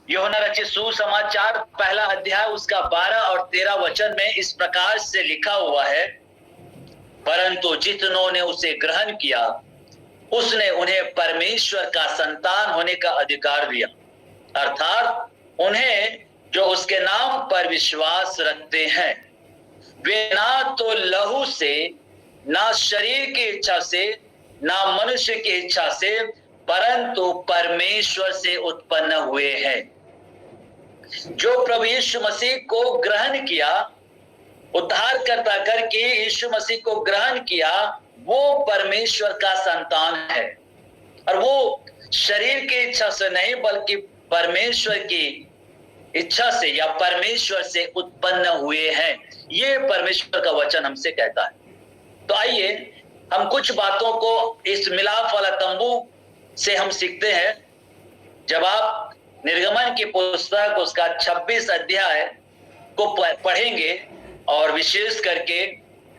यूहन्ना रचित सुसमाचार पहला अध्याय उसका 12 और 13 वचन में इस प्रकार से लिखा हुआ है, परंतु जितनों ने उसे ग्रहण किया उसने उन्हें परमेश्वर का संतान होने का अधिकार दिया, अर्थात उन्हें जो उसके नाम पर विश्वास रखते हैं। वे ना तो लहू से, ना शरीर की इच्छा से, ना मनुष्य की इच्छा से, परंतु परमेश्वर से उत्पन्न हुए हैं। जो प्रभु यीशु मसीह को ग्रहण किया, उद्धारकर्ता करके यीशु मसीह को ग्रहण किया, वो परमेश्वर का संतान है। और वो शरीर की इच्छा से नहीं बल्कि परमेश्वर की इच्छा से या परमेश्वर से उत्पन्न हुए हैं। ये परमेश्वर का वचन हमसे कहता है। तो आइए हम कुछ बातों को इस मिलाप वाला तंबू से हम सीखते हैं। जब आप निर्गमन की पुस्तक उसका 26 अध्याय को पढ़ेंगे और विशेष करके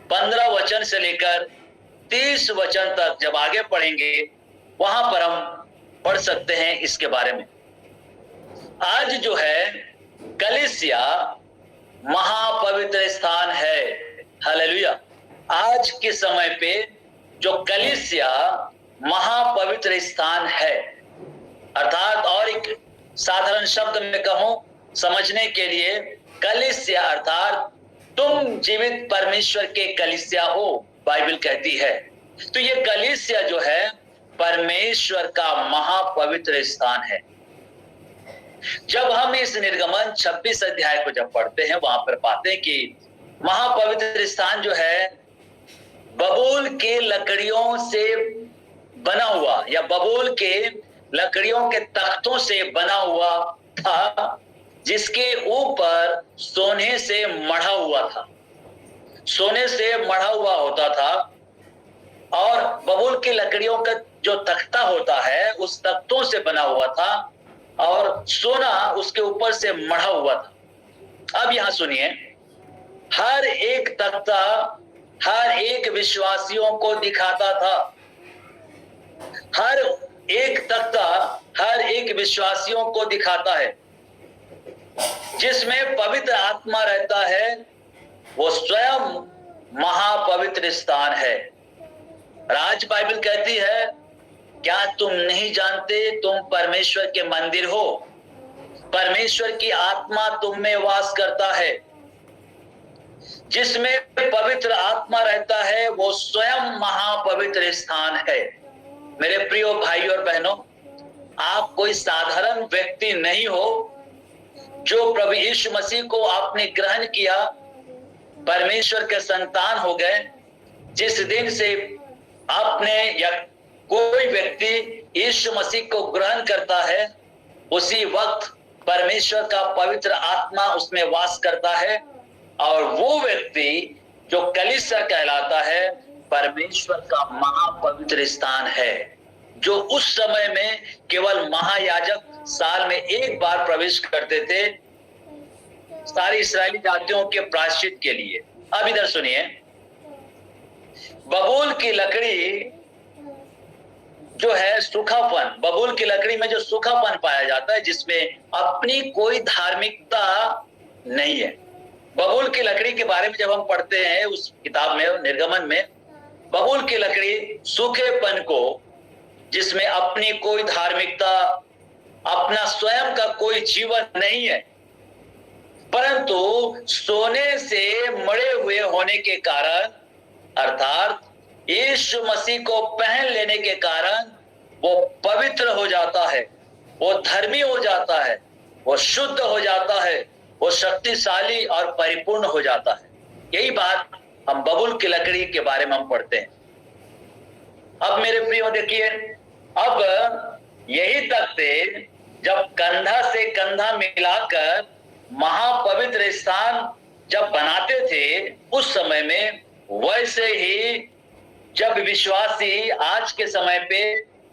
15 वचन से लेकर 30 वचन तक जब आगे पढ़ेंगे, वहां पर हम पढ़ सकते हैं इसके बारे में। आज जो है कलीसिया महापवित्र स्थान है। हालेलुया। आज के समय पे जो कलीसिया महापवित्र स्थान है, अर्थात और एक साधारण शब्द में कहूं समझने के लिए, कलीसिया अर्थात तुम जीवित परमेश्वर के कलीसिया हो, बाइबल कहती है। तो ये कलीसिया जो है परमेश्वर का महापवित्र स्थान है। जब हम इस निर्गमन 26 अध्याय को जब पढ़ते हैं, वहां पर पाते हैं कि महापवित्र स्थान जो है बबूल के लकड़ियों से बना हुआ या बबूल के लकड़ियों के तख्तों से बना हुआ था, जिसके ऊपर सोने से मढ़ा हुआ था। सोने से मढ़ा हुआ होता था और बबूल की लकड़ियों का जो तख्ता होता है उस तख्तों से बना हुआ था और सोना उसके ऊपर से मढ़ा हुआ था। अब यहां सुनिए, हर एक तख्ता हर एक विश्वासियों को दिखाता था। हर एक तख्ता हर एक विश्वासियों को दिखाता है। जिसमें पवित्र आत्मा रहता है वो स्वयं महापवित्र स्थान है। राज बाइबल कहती है, क्या तुम नहीं जानते तुम परमेश्वर के मंदिर हो, परमेश्वर की आत्मा तुम में वास करता है। जिसमें पवित्र आत्मा रहता है वो स्वयं महापवित्र स्थान है। मेरे प्रिय भाई और बहनों, आप कोई साधारण व्यक्ति नहीं हो। जो प्रभु यीशु मसीह को आपने ग्रहण किया, परमेश्वर के संतान हो गए, जिस दिन से आपने या कोई व्यक्ति यीशु मसीह को ग्रहण करता है, उसी वक्त परमेश्वर का पवित्र आत्मा उसमें वास करता है और वो व्यक्ति जो कलीसिया कहलाता है परमेश्वर का महापवित्र स्थान है। जो उस समय में केवल महायाजक साल में एक बार प्रवेश करते थे सारी इस्राएली जातियों के प्रायश्चित के लिए। अब इधर सुनिए, बबूल की लकड़ी जो है सूखापन, बबूल की लकड़ी में जो सूखापन पाया जाता है, जिसमें अपनी कोई धार्मिकता नहीं है। बबूल की लकड़ी के बारे में जब हम पढ़ते हैं उस किताब में निर्गमन में, बबूल की लकड़ी सूखेपन को, जिसमें अपनी कोई धार्मिकता, अपना स्वयं का कोई जीवन नहीं है, परंतु सोने से मढ़े हुए होने के कारण, अर्थात यीशु मसीह को पहन लेने के कारण वो पवित्र हो जाता है, वो धर्मी हो जाता है, वो शुद्ध हो जाता है, वो शक्तिशाली और परिपूर्ण हो जाता है। यही बात हम बबूल की लकड़ी के बारे में हम पढ़ते हैं। अब मेरे प्रियो देखिए, अब यही तख्ते जब कंधा से कंधा मिलाकर महापवित्र स्थान जब बनाते थे उस समय में, वैसे ही जब विश्वासी आज के समय पे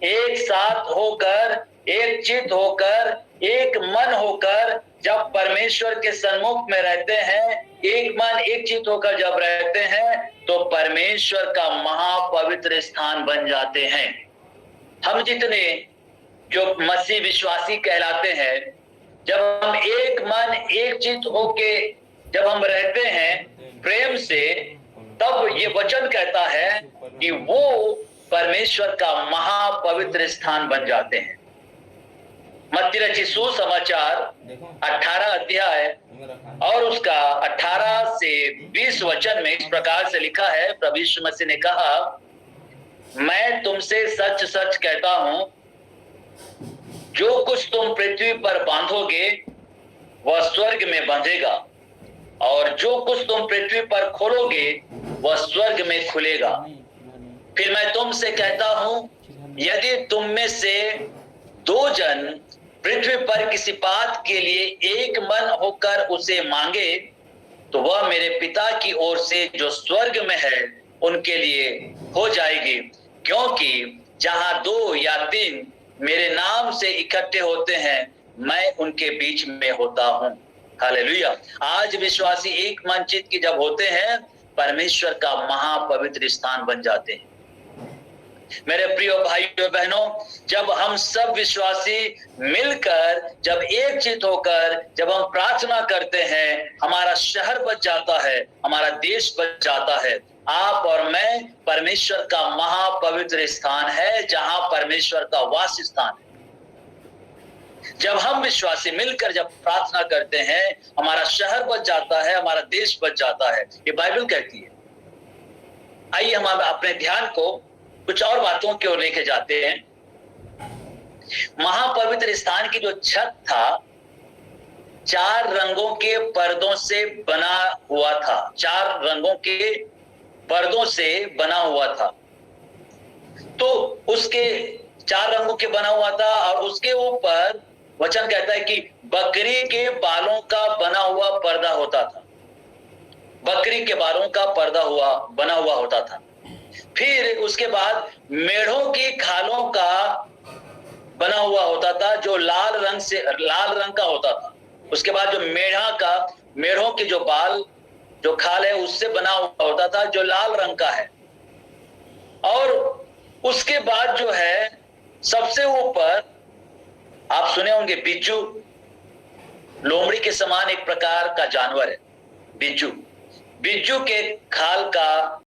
एक साथ होकर, एक चित्त होकर, एक मन होकर जब परमेश्वर के सन्मुख में रहते हैं, एक मन एक चित्त होकर जब रहते हैं, तो परमेश्वर का महापवित्र स्थान बन जाते हैं। हम जितने जो मसीह विश्वासी कहलाते हैं, जब हम एक मन एक चित्त होके जब हम रहते हैं प्रेम से, तब ये वचन कहता है कि वो परमेश्वर का महापवित्र स्थान बन जाते हैं। मत्ती रचित सुसमाचार 18 अध्याय और उसका 18 से 20 वचन में इस प्रकार से लिखा है। प्रभु यीशु मसीह ने कहा, मैं तुमसे सच सच कहता हूं, जो कुछ तुम पृथ्वी पर बांधोगे वह स्वर्ग में बंधेगा, और जो कुछ तुम पृथ्वी पर खोलोगे वह स्वर्ग में खुलेगा। फिर मैं तुमसे कहता हूं, यदि तुम में से 2 जन पृथ्वी पर किसी बात के लिए एक मन होकर उसे मांगे, तो वह मेरे पिता की ओर से जो स्वर्ग में है उनके लिए हो जाएगी। क्योंकि जहां 2 या 3 मेरे नाम से इकट्ठे होते हैं, मैं उनके बीच में होता हूं। हालेलुया। आज विश्वासी एक मन चित्त की जब होते हैं, परमेश्वर का महापवित्र स्थान बन जाते हैं। मेरे प्रिय भाइयों बहनों, जब हम सब विश्वासी मिलकर जब एक चित्त होकर जब हम प्रार्थना करते हैं, हमारा शहर बच जाता है, हमारा देश बच जाता है। आप और मैं परमेश्वर का महापवित्र स्थान है, जहां परमेश्वर का वास स्थान है। जब हम विश्वासी मिलकर जब प्रार्थना करते हैं, हमारा शहर बच जाता है, हमारा देश बच जाता है, ये बाइबल कहती है। आइए हम अपने ध्यान को कुछ और बातों की ओर लेके जाते हैं। महापवित्र स्थान की जो छत था, 4 रंगों के पर्दों से बना हुआ था। 4 रंगों के पर्दों से बना हुआ था। तो उसके 4 रंगों के बना हुआ था, और उसके ऊपर वचन कहता है कि बकरी के बालों का बना हुआ पर्दा होता था। बकरी के बालों का पर्दा बना हुआ होता था। फिर उसके बाद मेढ़ों की खालों का बना हुआ होता था, जो लाल रंग का होता था। उसके बाद जो मेढ़ों के जो बाल जो खाल है उससे बना हुआ होता था, जो लाल रंग का है। और उसके बाद जो है सबसे ऊपर आप सुने होंगे बिज्जू, लोमड़ी के समान एक प्रकार का जानवर है बिज्जू। बिज्जू के खाल का